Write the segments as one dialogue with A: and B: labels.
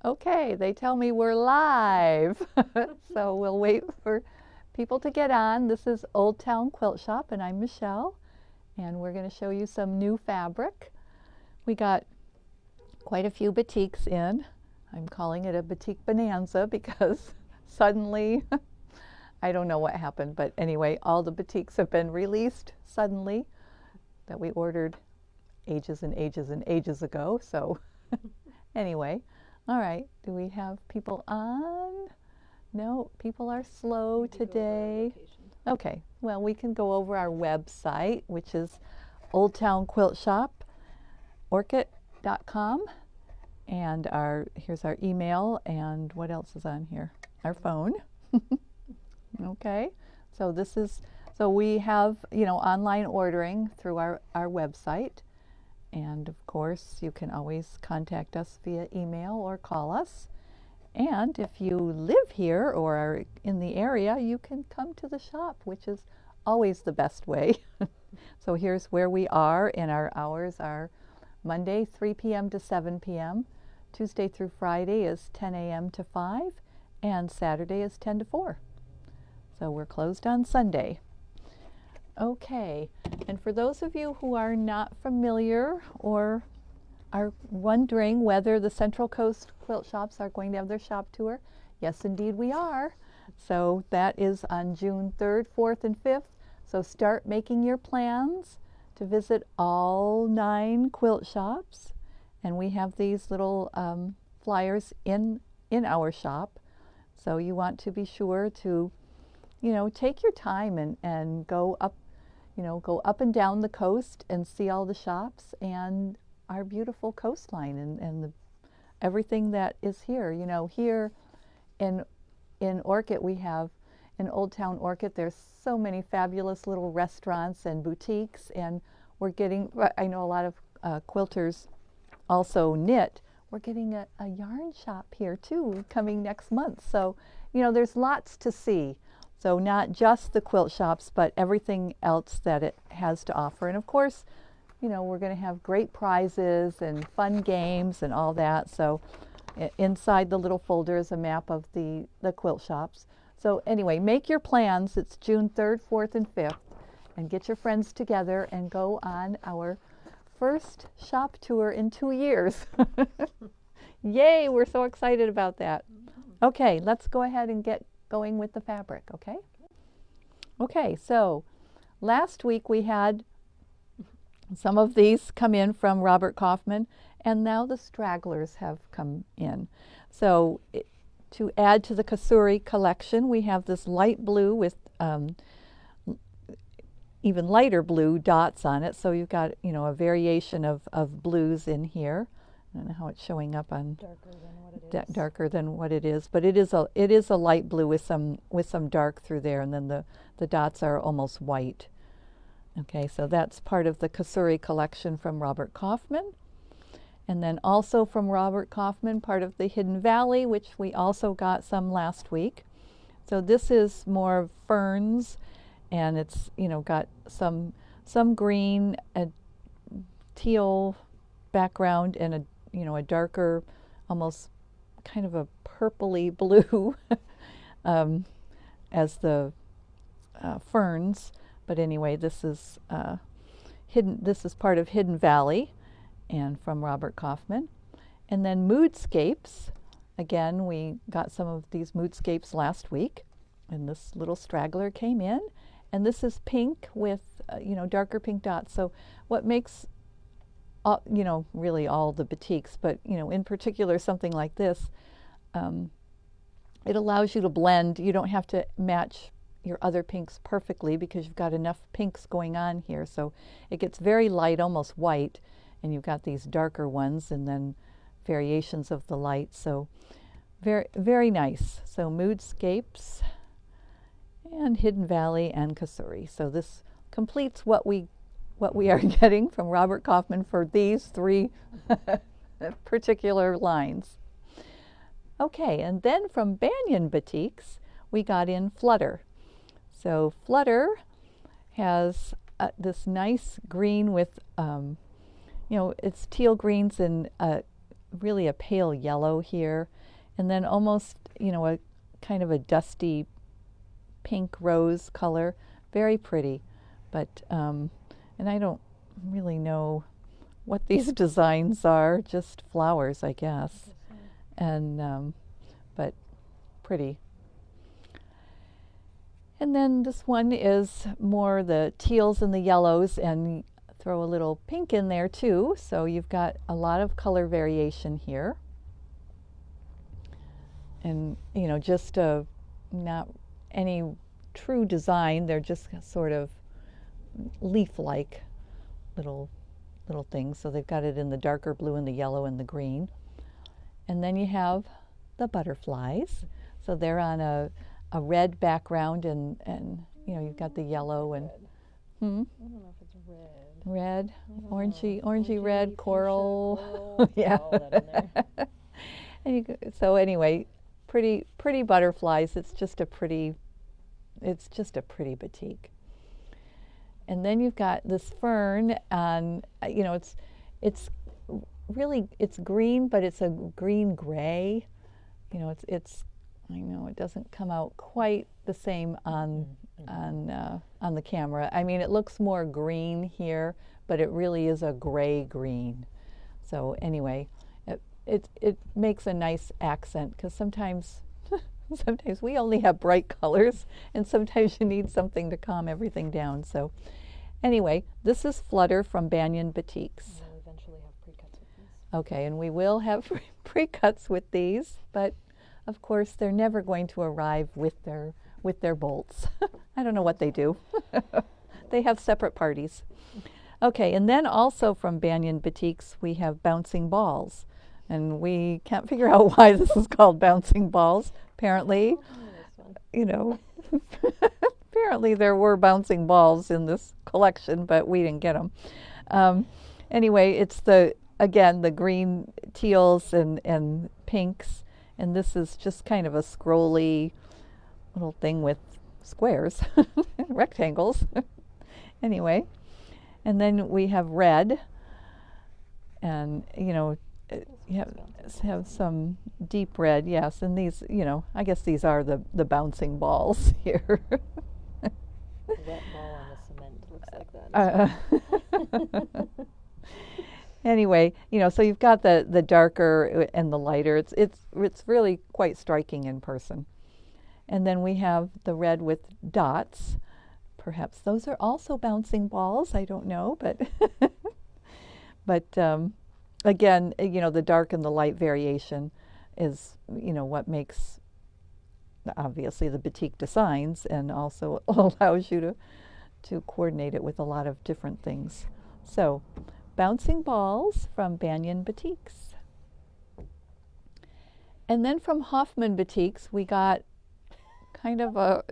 A: Okay, they tell me we're live. So we'll wait for people to get on. This is Old Town Quilt Shop, and I'm Michelle, and we're going to show you some new fabric. We got quite a few batiks in. I'm calling it a batik bonanza because suddenly, I don't know what happened, but anyway, all the batiks have been released suddenly that we ordered ages and ages and ages ago. So anyway. All right, do we have people on? No, people are slow today. Okay, well, we can go over our website, which is Old Town Quilt Shop, orchid.com. And here's our email, and what else is on here? Our phone. Okay, so we have, online ordering through our website. And of course, you can always contact us via email or call us. And if you live here or are in the area, you can come to the shop, which is always the best way. So here's where we are, and our hours are Monday 3 p.m. to 7 p.m. Tuesday through Friday is 10 a.m. to 5, and Saturday is 10 to 4. So we're closed on Sunday. Okay, and for those of you who are not familiar or are wondering whether the Central Coast quilt shops are going to have their shop tour, yes, indeed we are. So that is on June 3rd, 4th, and 5th. So start making your plans to visit all 9 quilt shops. And we have these little flyers in our shop. So you want to be sure to, take your time and go up and down the coast and see all the shops and our beautiful coastline and everything that is here. Here in Orchid, we have, in Old Town Orchid, there's so many fabulous little restaurants and boutiques, and I know a lot of quilters also knit. We're getting a yarn shop here too coming next month. So, there's lots to see. So not just the quilt shops, but everything else that it has to offer. And of course, we're going to have great prizes and fun games and all that. So inside the little folder is a map of the quilt shops. So anyway, make your plans. It's June 3rd, 4th, and 5th. And get your friends together and go on our first shop tour in 2 years. Yay, we're so excited about that. Okay, let's go ahead and get going with the fabric, okay? Okay, so last week we had some of these come in from Robert Kaufman, and now the stragglers have come in. So to add to the Kasuri collection, we have this light blue with even lighter blue dots on it. So you've got, a variation of blues in here. I don't know how it's showing up on darker than what it is, but it is a light blue with some dark through there, and then the dots are almost white. Okay, so that's part of the Kasuri collection from Robert Kaufman. And then also from Robert Kaufman, part of the Hidden Valley, which we also got some last week. So this is more ferns, and it's got some green, a teal background, and a darker, almost kind of a purpley blue as the ferns. But anyway, this is hidden. This is part of Hidden Valley, and from Robert Kaufman. And then Moodscapes. Again, we got some of these Moodscapes last week, and this little straggler came in. And this is pink with darker pink dots. So what makes really all the batiks, but in particular something like this, it allows you to blend. You don't have to match your other pinks perfectly because you've got enough pinks going on here. So it gets very light, almost white, and you've got these darker ones and then variations of the light. So very, very nice. So Moodscapes and Hidden Valley and Kasuri. So this completes what we are getting from Robert Kaufman for these 3 particular lines. Okay, and then from Banyan Batiks, we got in Flutter. So Flutter has this nice green with, it's teal greens and really a pale yellow here, and then almost, you know, a kind of a dusty pink rose color. Very pretty, but and I don't really know what these designs are, just flowers, I guess, and but pretty. And then this one is more the teals and the yellows, and throw a little pink in there too, so you've got a lot of color variation here. And you know, just not any true design, they're just sort of leaf-like little things. So they've got it in the darker blue and the yellow and the green. And then you have the butterflies. So they're on a red background, and you know, you've got the yellow and
B: I don't know if it's red.
A: red, orangey red, coral.
B: Yeah.
A: And so anyway, pretty butterflies. It's just a pretty batik. And then you've got this fern, and you know, it's really, it's green, but it's a green gray. You know, it's I know it doesn't come out quite the same on the camera. I mean, it looks more green here, but it really is a gray green. So anyway, it makes a nice accent, because sometimes we only have bright colors, and sometimes you need something to calm everything down. So anyway, this is Flutter from Banyan Batiks.
B: We'll eventually have pre-cuts with these.
A: Okay, and we will have pre-cuts with these, but of course they're never going to arrive with their bolts. I don't know what they do. They have separate parties. Okay, and then also from Banyan Batiks we have bouncing balls. And we can't figure out why this is called bouncing balls. Apparently, you know, apparently there were bouncing balls in this collection, but we didn't get them. Anyway, it's again the green teals and pinks, and this is just kind of a scrolly little thing with squares, rectangles. Anyway, and then we have red, and you know, you have some deep red, yes, and these, you know, I guess these are the bouncing balls here.
B: Wet ball on the cement looks like that.
A: Anyway, you know, so you've got the darker and the lighter. It's really quite striking in person. And then we have the red with dots. Perhaps those are also bouncing balls. I don't know, but again, you know, the dark and the light variation is, you know, what makes obviously the batik designs, and also allows you to coordinate it with a lot of different things. So, bouncing balls from Banyan Batiks. And then from Hoffman Batiks, we got kind of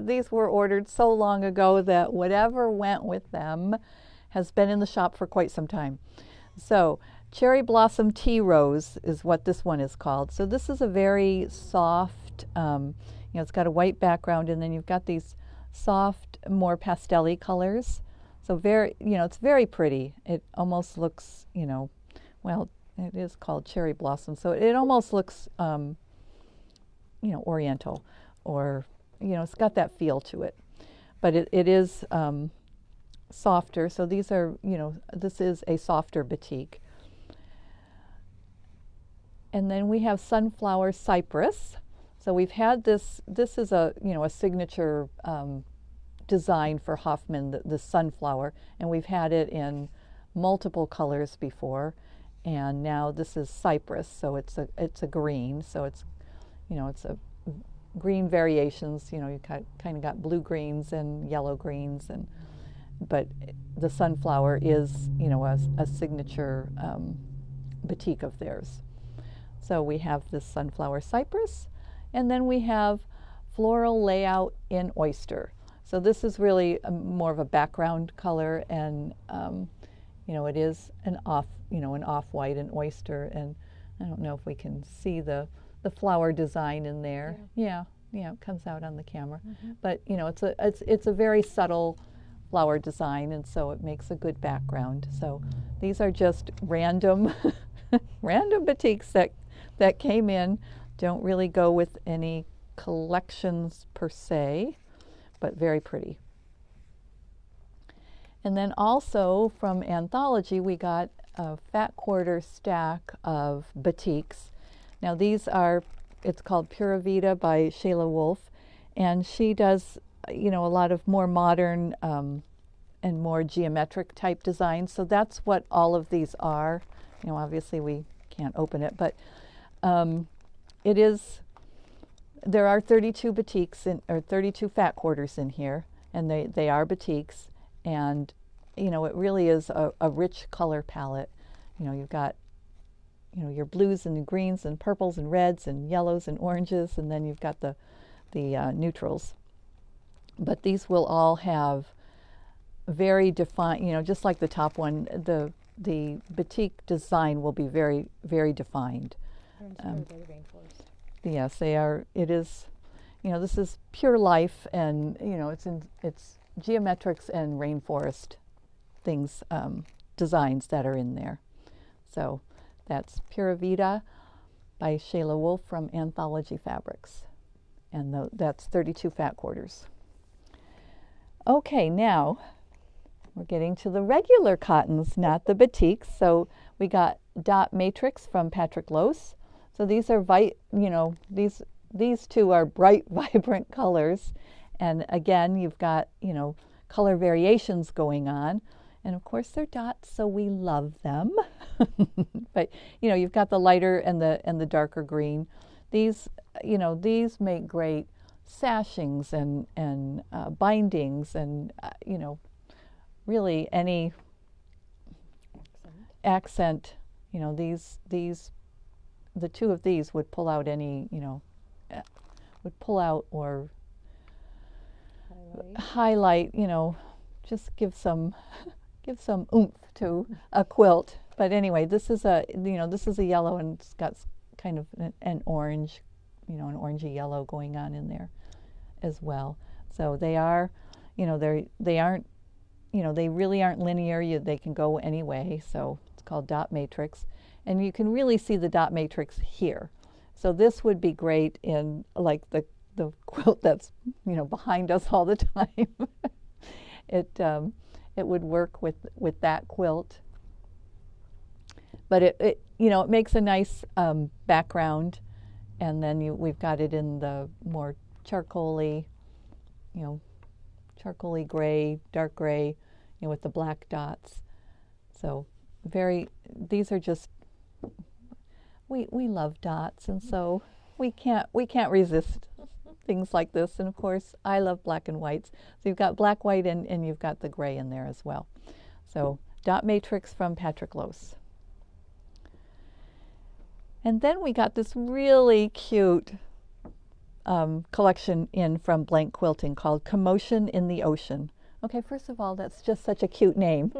A: these were ordered so long ago that whatever went with them has been in the shop for quite some time. So, Cherry Blossom Tea Rose is what this one is called. So this is a very soft, you know, it's got a white background, and then you've got these soft, more pastel-y colors. So very, you know, it's very pretty. It almost looks, you know, well, it is called cherry blossom, so it almost looks, you know, oriental, or, you know, it's got that feel to it. But it is softer, so these are, you know, this is a softer batik. And then we have Sunflower Cypress. So we've had this is a, you know, a signature design for Hoffman, the sunflower, and we've had it in multiple colors before, and now this is cypress, so it's a green, so it's, you know, it's a green variations, you know, you kind of got blue greens and yellow greens, and but the sunflower is, you know, a signature batik of theirs. So we have this Sunflower Cypress, and then we have Floral Layout in Oyster. So this is really more of a background color, and you know, it is an off-white and oyster, and I don't know if we can see the flower design in there. Yeah, it comes out on the camera. But you know, it's a very subtle flower design, and so it makes a good background. So these are just random random batiks that came in. Don't really go with any collections per se, but very pretty. And then also from Anthology, we got a fat quarter stack of batiks. Now these are, it's called Pura Vida by Shayla Wolf, and she does, you know, a lot of more modern and more geometric type designs. So that's what all of these are. You know, obviously we can't open it, but it is, there are 32 batiks or 32 fat quarters in here, and they are batiks. And, you know, it really is a rich color palette. You know, you've got, you know, your blues and greens and purples and reds and yellows and oranges, and then you've got the neutrals. But these will all have very defined, you know, just like the top one, the batik design will be very, very defined.
B: Inspired by the rainforest.
A: Yes, they are. It is, you know, this is pure life, and you know, it's geometrics and rainforest things, designs that are in there. So that's Pura Vida by Shayla Wolf from Anthology Fabrics, and that's 32 fat quarters. Okay, now we're getting to the regular cottons, not the batiks. So we got Dot Matrix from Patrick Lose. So these are you know, these two are bright, vibrant colors, and again, you've got, you know, color variations going on, and of course they're dots, so we love them. But you know, you've got the lighter and the darker green. These, you know, these make great sashings and bindings, and you know, really any accent. You know, the two of these would pull out any, you know, would pull out or highlight, you know, just give some oomph to a quilt. But anyway, this is a, you know, this is a yellow, and it's got kind of an orange, you know, an orangey yellow going on in there as well. So they are, you know, they aren't, you know, they really aren't linear. They can go any way. So it's called Dot Matrix. And you can really see the dot matrix here. So this would be great in like the quilt that's, you know, behind us all the time. It would work with that quilt. But it you know, it makes a nice background, and then we've got it in the more charcoaly, you know, charcoaly gray, dark gray, you know, with the black dots. So these are just, we love dots, and so we can't resist things like this. And of course, I love black and whites. So you've got black, white, and you've got the gray in there as well. So Dot Matrix from Patrick Lose. And then we got this really cute collection in from Blank Quilting called Commotion in the Ocean. Okay, first of all, that's just such a cute name.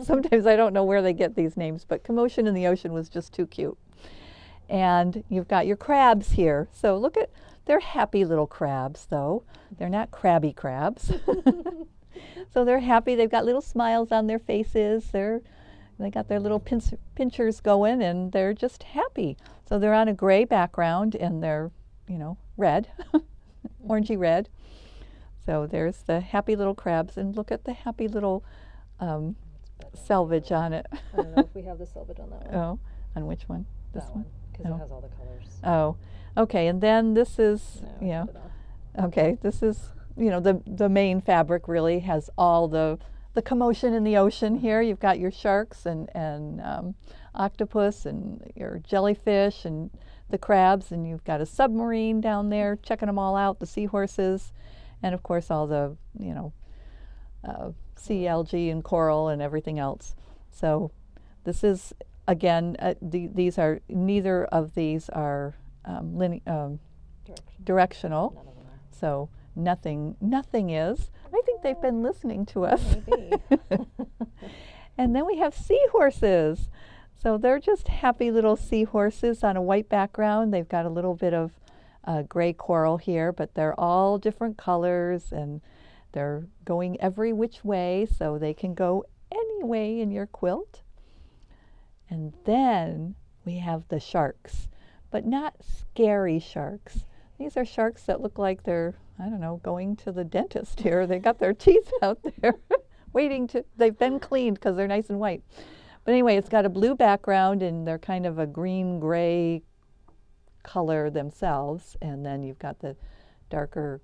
A: Sometimes I don't know where they get these names, but Commotion in the Ocean was just too cute. And you've got your crabs here. So look at, they're happy little crabs, though. They're not crabby crabs. So they're happy. They've got little smiles on their faces. They got their little pinchers going, and they're just happy. So they're on a gray background, and they're, you know, red, orangey red. So there's the happy little crabs, and look at the happy little selvage on it.
B: I don't know if we have the selvage on that one.
A: Oh, on which one? This
B: That one, because
A: Oh.
B: it has all the colors.
A: Oh, okay. And then this is,
B: No,
A: you know,
B: put it off.
A: okay, this is, you know, the main fabric really has all the commotion in the ocean here. You've got your sharks and octopus and your jellyfish and the crabs, and you've got a submarine down there checking them all out, the seahorses, and of course all the, you know, sea algae and coral and everything else. So this is, again, these are, neither of these are directional.
B: None of them are.
A: So nothing is. I think they've been listening to us.
B: Maybe.
A: And then we have seahorses. So they're just happy little seahorses on a white background. They've got a little bit of gray coral here, but they're all different colors, and they're going every which way, so they can go any way in your quilt. And then we have the sharks, but not scary sharks. These are sharks that look like they're, I don't know, going to the dentist here. They got their teeth out there waiting to, they've been cleaned because they're nice and white. But anyway, it's got a blue background and they're kind of a green-gray color themselves. And then you've got the darker,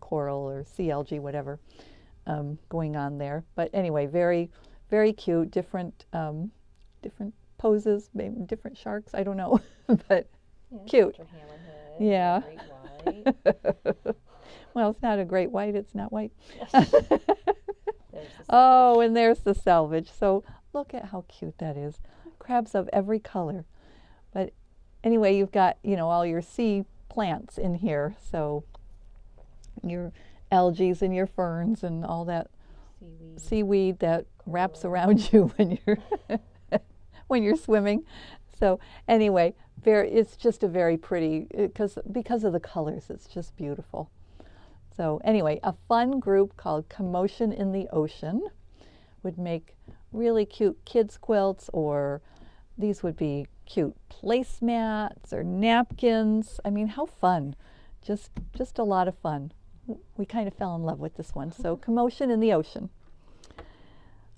A: coral or sea algae, whatever, going on there. But anyway, very, very cute, different poses, maybe different sharks, I don't know, but cute.
B: Hammerhead,
A: Yeah.
B: great white.
A: Well, it's not a great white, it's not white.
B: There's the
A: Oh,
B: salvage.
A: and there's the salvage. So look at how cute that is. Crabs of every color. But anyway, you've got, all your sea plants in here. So your algae and your ferns and all that seaweed that wraps around you when you're when you're swimming. So anyway, it's just a very pretty, because of the colors, it's just beautiful. So anyway, a fun group called Commotion in the Ocean would make really cute kids quilts, or these would be cute placemats or napkins. I mean, how fun. Just a lot of fun. We kind of fell in love with this one. So Commotion in the Ocean.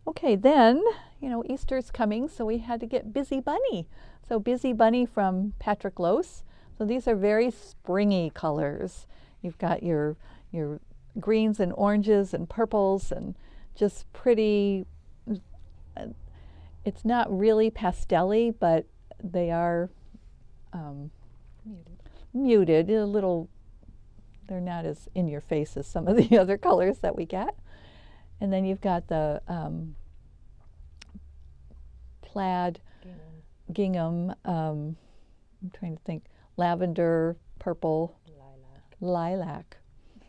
A: Okay, then, Easter's coming, so we had to get Busy Bunny. So Busy Bunny from Patrick Lose. So these are very springy colors. You've got your greens and oranges and purples and just pretty. It's not really pastel-y, but they are muted, a little. They're not as in your face as some of the other colors that we get. And then you've got the plaid gingham, I'm trying to think, lavender, purple, lilac.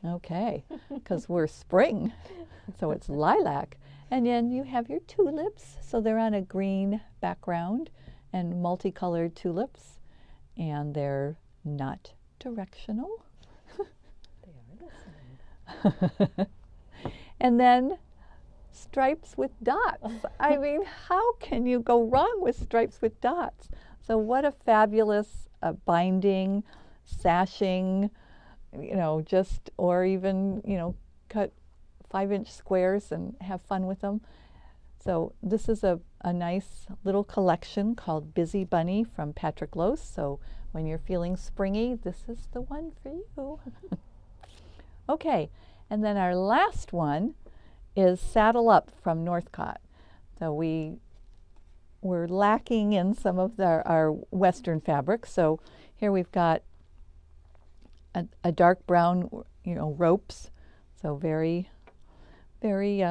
A: Okay, because we're spring, so it's lilac. And then you have your tulips, so they're on a green background and multicolored tulips, and they're not directional.
B: They are listening.
A: And then stripes with dots. I mean, how can you go wrong with stripes with dots? So what a fabulous binding, sashing, or even, cut 5-inch squares and have fun with them. So this is a nice little collection called Busy Bunny from Patrick Lose. So when you're feeling springy, this is the one for you. Okay. And then our last one is Saddle Up from Northcott. So we were lacking in some of our Western fabrics. So here we've got a dark brown, ropes. So very, very,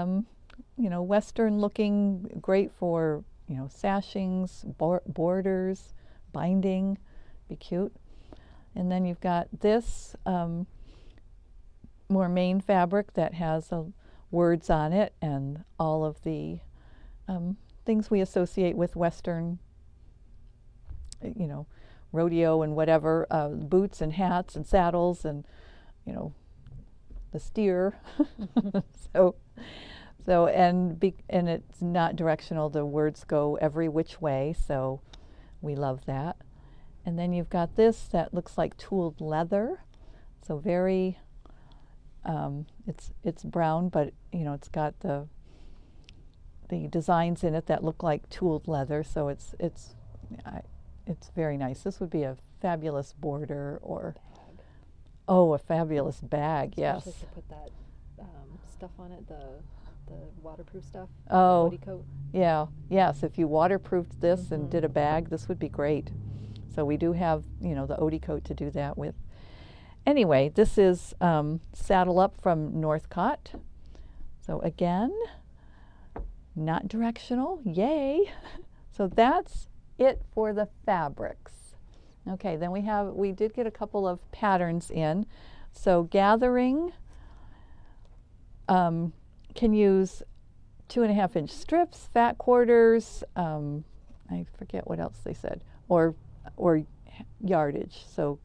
A: Western looking, great for, sashings, borders, binding, be cute. And then you've got this more main fabric that has words on it and all of the things we associate with Western, rodeo and whatever, boots and hats and saddles and, the steer. And it's not directional. The words go every which way, so we love that. And then you've got this that looks like tooled leather, so very. It's brown, but it's got the designs in it that look like tooled leather. So it's very nice. This would be a fabulous border or a fabulous bag. Yes.
B: Especially to put that stuff on it, the waterproof stuff.
A: Oh,
B: the body coat.
A: yeah. Yes. If you waterproofed this and did a bag, this would be great. So we do have the Odie coat to do that with. Anyway, this is Saddle Up from Northcott. So again, not directional, yay. So that's it for the fabrics. Okay, then we did get a couple of patterns in. So gathering can use 2.5-inch strips, fat quarters, I forget what else they said, or yardage. So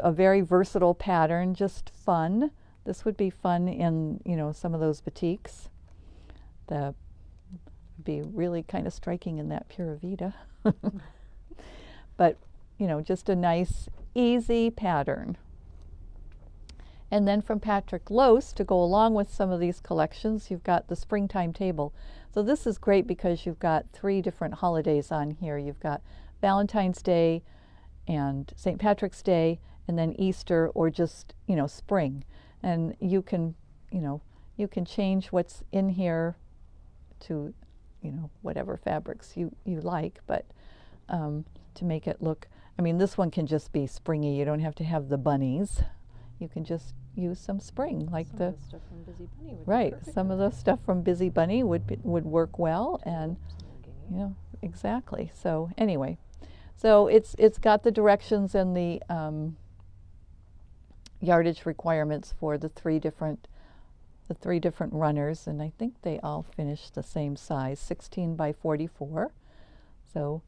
A: a very versatile pattern, just fun. This would be fun in, some of those batiks. The be really kind of striking in that Pura Vida. But, you know, just a nice, easy pattern. And then from Patrick Lose, to go along with some of these collections, you've got the springtime table. So this is great because you've got 3 different holidays on here. You've got Valentine's Day and St. Patrick's Day, and then Easter, or just, you know, spring. And you can, you know, you can change what's in here to, you know, whatever fabrics you like, but to make it look, I mean, this one can just be springy. You don't have to have the bunnies. You can just use some spring, like
B: Some
A: the
B: of the stuff from Busy Bunny would be
A: right.
B: perfect
A: Some
B: for
A: of the
B: that.
A: stuff from Busy Bunny would work well, and
B: Snuggie.
A: you know, exactly. So anyway, so it's got the directions and the yardage requirements for the three different runners, and I think they all finish the same size, 16 by 44. So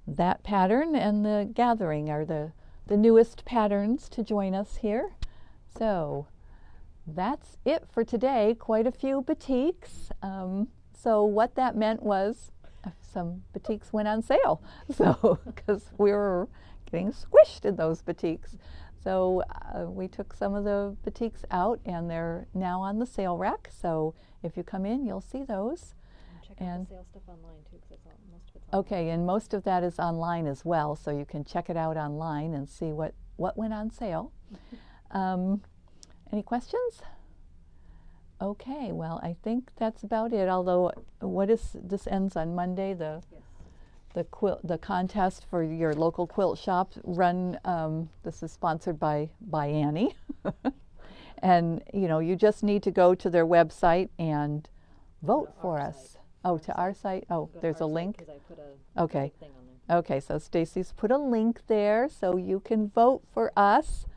A: that pattern and the gathering are the newest patterns to join us here. So that's it for today. Quite a few batiks. So what that meant was some batiks went on sale. So because we were getting squished in those batiks. So we took some of the batiks out, and they're now on the sale rack. So if you come in, you'll see those.
B: And check out
A: And
B: the sale stuff online too, because most of it's online.
A: okay, and most of that is online as well, so you can check it out online and see what went on sale. Any questions? Okay, well, I think that's about it. Although, this ends on Monday,
B: Yes.
A: the contest for your local quilt shop run. This is sponsored by Annie, and you know, you just need to go to their website and vote
B: to
A: for
B: our
A: us.
B: site.
A: Oh, to our site. Oh,
B: Go to
A: there's
B: our
A: a
B: site
A: link.
B: 'cause I put a
A: Okay.
B: big thing on there.
A: Okay, so Stacy's put a link there so you can vote for us,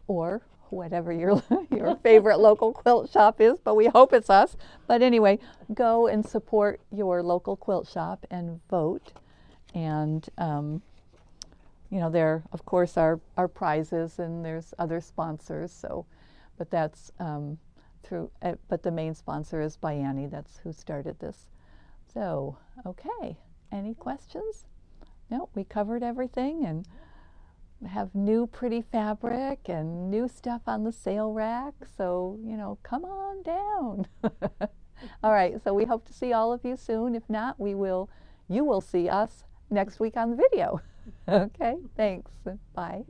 A: or whatever your favorite local quilt shop is, but we hope it's us. But anyway, go and support your local quilt shop and vote. And you know, there of course are prizes, and there's other sponsors. So, but that's through. But the main sponsor is Annie. That's who started this. So, okay. Any questions? No, we covered everything, and have new pretty fabric and new stuff on the sale rack. So, you know, come on down. All right, so we hope to see all of you soon. If not, you will see us next week on the video. Okay, thanks. Bye.